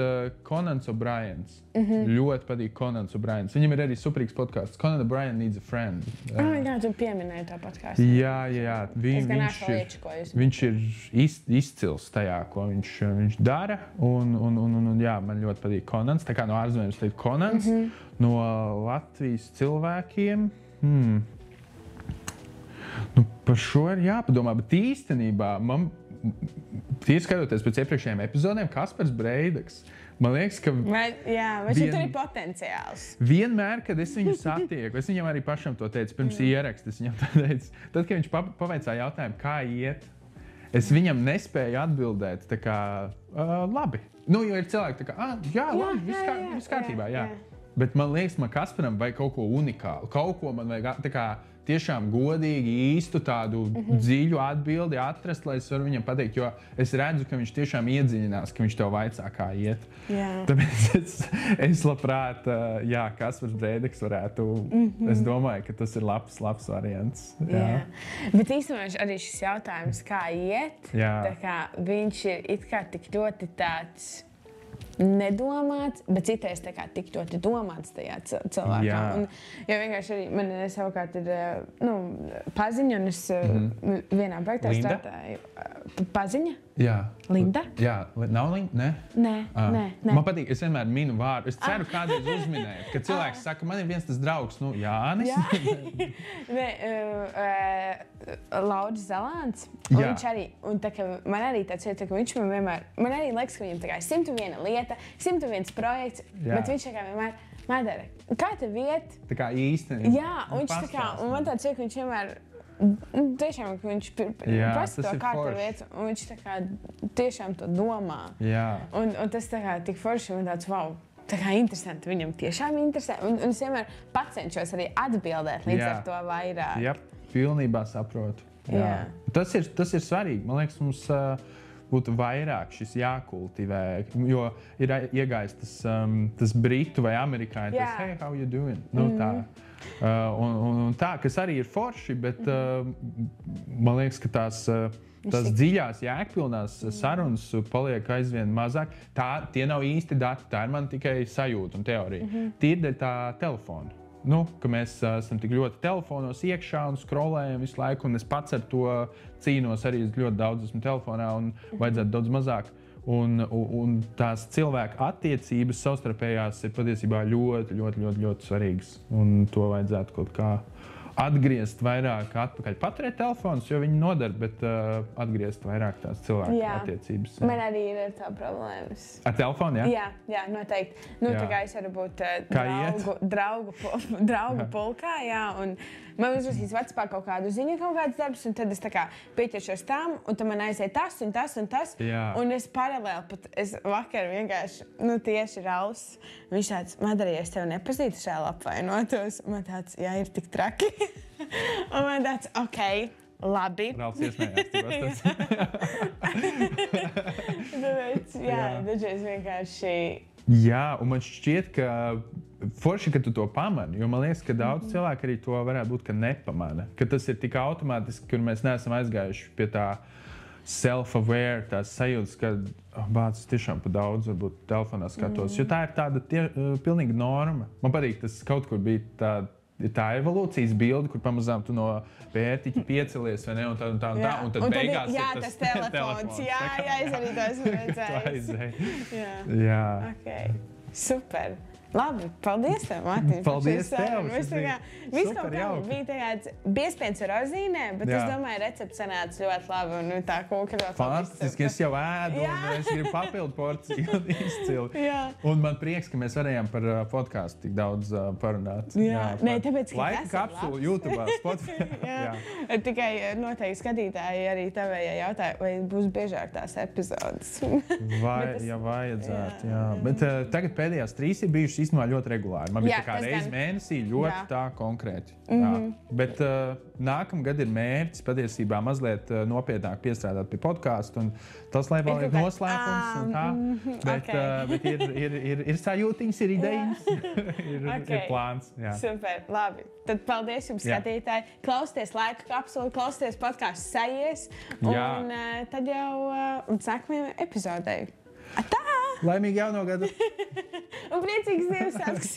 Conans O'Briens. Ļoti patīk Conans O'Briens. Viņam ir arī superīgs podcasts. Conan O'Brien Needs a Friend. Jā, tu pieminēji tā podcastu. Jā. Viņš ir izcils tajā, ko viņš dara. Un jā, man ļoti patīk Conans. Tā kā no ārzemēm es teiktu Conans. No Latvijas cilvēkiem. Nu, par šo ir jāpadomā, bet īstenībā man, skatoties pēc iepriekšējiem epizodēm, Kaspars Breideks, man liekas, ka tur ir potenciāls. Vienmēr, kad es viņu satieku, es viņam arī pašam to teicu, pirms ieraksta, es viņam to teicu, tad, kad viņš pavaicāja jautājumu, kā iet, es viņam nespēju atbildēt, tā kā, labi. Nu, jo ir cilvēki tā kā, jā, labi, viss kārtībā, jā. Bet man liekas, man Kasparam vajag kaut ko unikālu, kaut ko man vajag, tā kā, tiešām godīgi, īstu tādu dziļu atbildi atrast, lai es varu viņam pateikt, jo es redzu, ka viņš tiešām iedziļinās, ka viņš tev vaicā, kā iet. Tāpēc es labprāt, Kaspars Breideks varētu, es domāju, ka tas ir labs variants. Jā. Bet īstenībā arī šis jautājums, kā iet, tā kā viņš ir it kā tik ļoti tāds nedomāts, bet citreiz tā kā tik ļoti domāts tajā cilvēkā. Jo vienkārši arī man savukārt ir paziņa, un es vienā projektā strādāju. Paziņa? Jā. Linda? Jā. Nav Linda? Nē. Man patīk, es vienmēr minu vārdu. Es ceru, kādreiz uzminēt, kad cilvēks saka, man ir viens tas draugs, Jānis. Lauris Zalāns. Viņš arī, un tā kā man arī tāds ir, ka viņš man vienmēr, man arī liekas, ka viņam tā kā 101 lieta, 101 projekts, bet viņš tā kā vienmēr, Madara, kā tev iet? Tā kā īstenībā. Jā, un viņš tā kā, un man tāds ir, ka viņš vienmēr, tiešām, ka viņš prasa to, kā tev iet, un viņš tā kā tiešām to domā. Un tas tā kā tik forši, man tāds, wow. Tā kā interesanti, viņam tiešām interesanti, un es vienmēr cenšos arī atbildēt līdz ar to vairāk. Jā, pilnībā saprotu. Tas ir svarīgi. Man liekas, mums būtu vairāk šis jākultivē, jo ir iegājis tas britu vai amerikāņu, tas hey, how you doing? Tā. Un tā, kas arī ir forši, bet man liekas, ka tās dziļās, jēgpilnās sarunas paliek aizvien mazāk. Tie nav īsti dati, tā ir man tikai sajūta un teorija. Tīri dēļ tā telefona. Ka mēs esam tik ļoti telefonos iekšā un scrollējam visu laiku, un es pats ar to cīnos arī ļoti daudz esmu telefonā un vajadzētu daudz mazāk. Un tās cilvēku attiecības savstarpējās ir patiesībā ļoti, ļoti, ļoti, ļoti svarīgas. Un to vajadzētu kaut kā atgriezt vairāk atpakaļ. Paturēt telefonus, jo viņi nodara, bet atgriezt vairāk tās cilvēku attiecības. Man arī ir ar tā problēmas. Ar telefonu, jā? Jā, noteikti. Tā kā es varu būt draugu pulkā, un man uzrakstīs WhatsAppā kaut kādu ziņu, kaut kāds darbs, un tad es tā kā pieķeršos tam, un tad man aiziet tas un tas un tas. Un es paralēli pat, es vakar vienkārši, tieši Rauls, viņš tāds, Madara, ja es tevi nepazītu, šāli apvainotos. Man tāds, jā, ir tik traki. Un man tāds, ok, labi. Rauls iesmējās. Tāpēc, dažreiz vienkārši. Jā, un man šķiet, ka forši, ka tu to pamani, jo man liekas, ka daudz cilvēku arī to varētu būt, ka nepamana. Ka tas ir tik automātiski, ka mēs neesam aizgājuši pie tā self-aware, tās sajūtas, ka bācis tiešām pa daudz varbūt telefonā skatos. Jo tā ir tāda pilnīga norma. Man patīk, tas kaut kur bija tā evolūcijas bilde, kur pamazām tu no pērtiķa piecelies, vai ne, un tad beigās ir tas telefons. Jā, es arī to esmu redzējis. Jā. Okay. Super. Labi, paldies tev, Mārtiņ. Paldies tev. Viss kaut kā bija tāds biespiens ar rozīnē, bet es domāju, recepts sanāca ļoti labi un tā kūka ļoti labi. Fantastiski, es jau ēdu un es gribu papildu porciju izcili. Un man prieks, ka mēs varējām par podcastu tik daudz parunāt. Nē, tāpēc, ka Laika kapsula YouTube, Spotify. Tikai noteikti skatītāji arī tavējā jautāja, vai būs biežāk tās epizodes. Ja vajadzētu, jā. Bet tagad pēdējās 3 ir bijušas īstenībā ļoti regulāri. Man bija tā kā reiz mēnesī ļoti tā konkrēti. Bet nākamgad ir mērķis patiesībā mazliet nopietnāk piestrādāt pie podcastu, un tas, lai vēl ir noslēpums un tā. Bet ir sajūtiņas, ir idejas, ir plāns. Super, labi. Tad paldies jums, skatītāji. Klausieties Laika kapsulu, klausieties podcastu Sajies, un tad jau sākamajai epizodei. Tā! Laimīgi jauno gadu! Un priecīgs Ziemassvētkus!